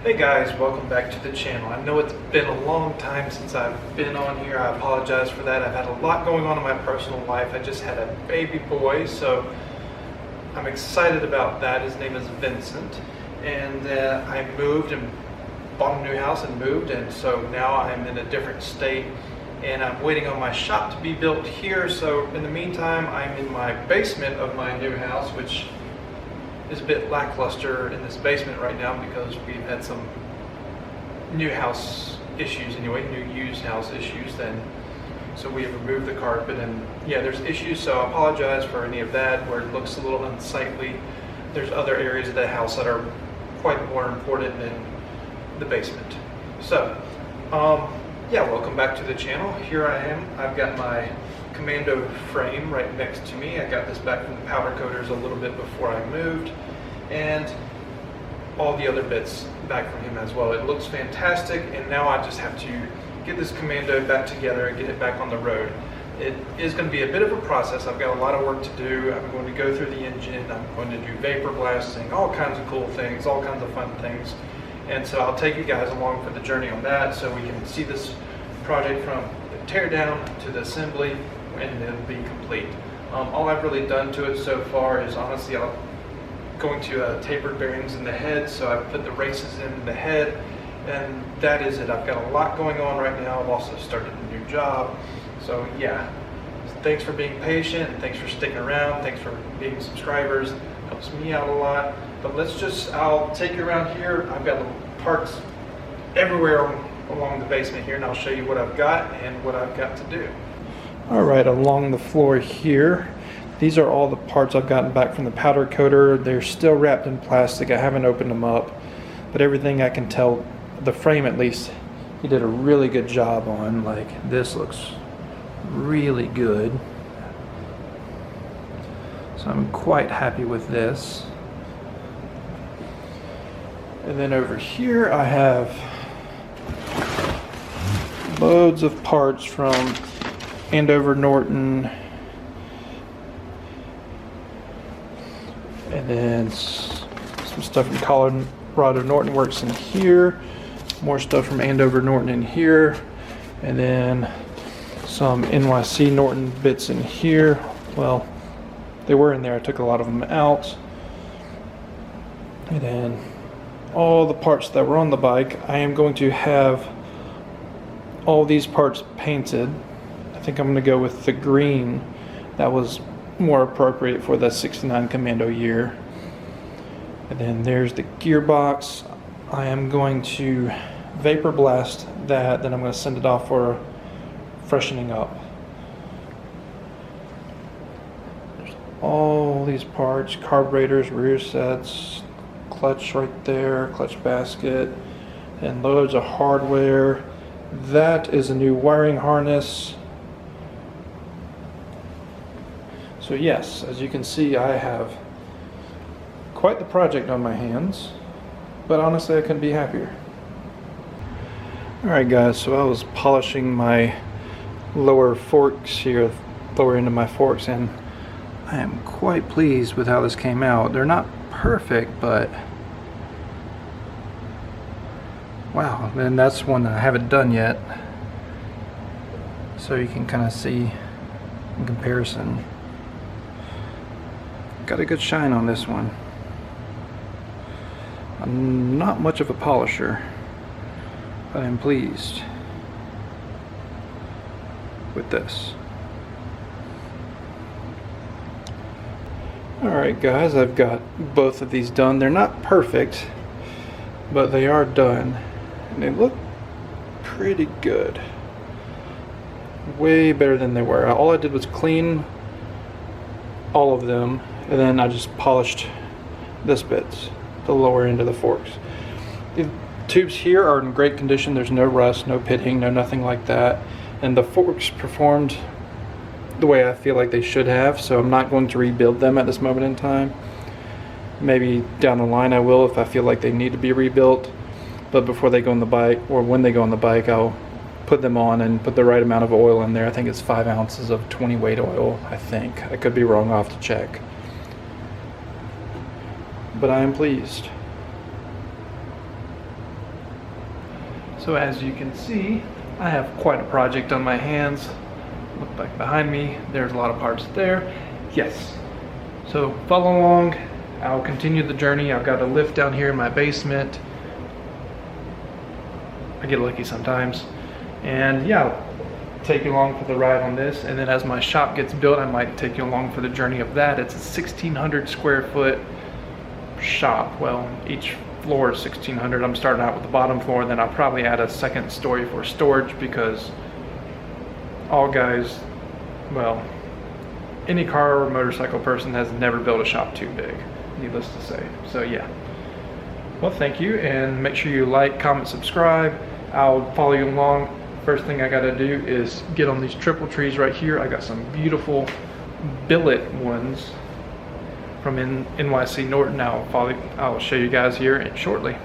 Hey guys, welcome back to the channel. I know it's been a long time since I've been on here. I apologize for that. I've had a lot going on in my personal life. I just had a baby boy, so I'm excited about that. His name is Vincent. And I moved and bought a new house and moved, and so now I'm in a different state and I'm waiting on my shop to be built here. So in the meantime, I'm in my basement of my new house, which is a bit lackluster in this basement right now because we've had some new house issues anyway, new used house issues then. So we have removed the carpet and yeah, there's issues, so I apologize for any of that where it looks a little unsightly. There's other areas of the house that are quite more important than the basement. So, yeah, welcome back to the channel. Here I am. I've got my Commando frame right next to me. I got this back from the powder coaters a little bit before I moved, and all the other bits back from him as well. It looks fantastic, and now I just have to get this Commando back together and get it back on the road. It is going to be a bit of a process. I've got a lot of work to do. I'm going to go through the engine. I'm going to do vapor blasting, all kinds of cool things, all kinds of fun things. And so I'll take you guys along for the journey on that so we can see this project from the tear down to the assembly, and it'll be complete. All I've really done to it so far is honestly I'm going to tapered bearings in the head, so I put the races in the head, and that is it. I've got a lot going on right now. I've also started a new job, so yeah. Thanks for being patient, and thanks for sticking around, thanks for being subscribers. It helps me out a lot. But I'll take you around here. I've got little parts everywhere along the basement here, and I'll show you what I've got and what I've got to do. All right, along the floor here, these are all the parts I've gotten back from the powder coater. They're still wrapped in plastic. I haven't opened them up, but everything I can tell, the frame at least, he did a really good job on. Like, this looks really good. So I'm quite happy with this. And then over here I have loads of parts from Andover Norton, and then some stuff from Colorado Norton Works in here, more stuff from Andover Norton in here, and then some NYC Norton bits in here. Well, they were in there. I took a lot of them out. And then all the parts that were on the bike, I am going to have all these parts painted. I think I'm going to go with the green. That was more appropriate for the 69 Commando year. And then there's the gearbox. I am going to vapor blast that, then I'm going to send it off for freshening up. There's all these parts, carburetors, rear sets, clutch right there, clutch basket, and loads of hardware. That is a new wiring harness. So yes, as you can see, I have quite the project on my hands, but honestly I couldn't be happier. Alright guys, so I was polishing my lower forks here, lower end of my forks, and I am quite pleased with how this came out. They're not perfect, but wow, and that's one that I haven't done yet, so you can kind of see in comparison. Got a good shine on this one. I'm not much of a polisher, but I'm pleased with this. Alright guys, I've got both of these done. They're not perfect, but they are done, and they look pretty good. Way better than they were. All I did was clean all of them, and then I just polished this bit, the lower end of the forks. The tubes here are in great condition. There's no rust, no pitting, no nothing like that, and the forks performed the way I feel like they should have, so I'm not going to rebuild them at this moment in time. Maybe down the line I will if I feel like they need to be rebuilt, but before they go on the bike, or when they go on the bike, I'll put them on and put the right amount of oil in there. I think it's 5 ounces of 20 weight oil, I think. I could be wrong, I'll have to check. But I am pleased. So as you can see, I have quite a project on my hands. Look back behind me, there's a lot of parts there. Yes, so follow along. I'll continue the journey. I've got a lift down here in my basement. I get lucky sometimes. And yeah, I'll take you along for the ride on this. And then as my shop gets built, I might take you along for the journey of that. It's a 1,600 square foot shop. Well, each floor is 1,600. I'm starting out with the bottom floor, then I'll probably add a second story for storage, because all guys, well, any car or motorcycle person has never built a shop too big, needless to say. So yeah. Well, thank you, and make sure you like, comment, subscribe. I'll follow you along. First thing I gotta do is get on these triple trees right here. I got some beautiful billet ones from NYC Norton. I'll show you guys here shortly.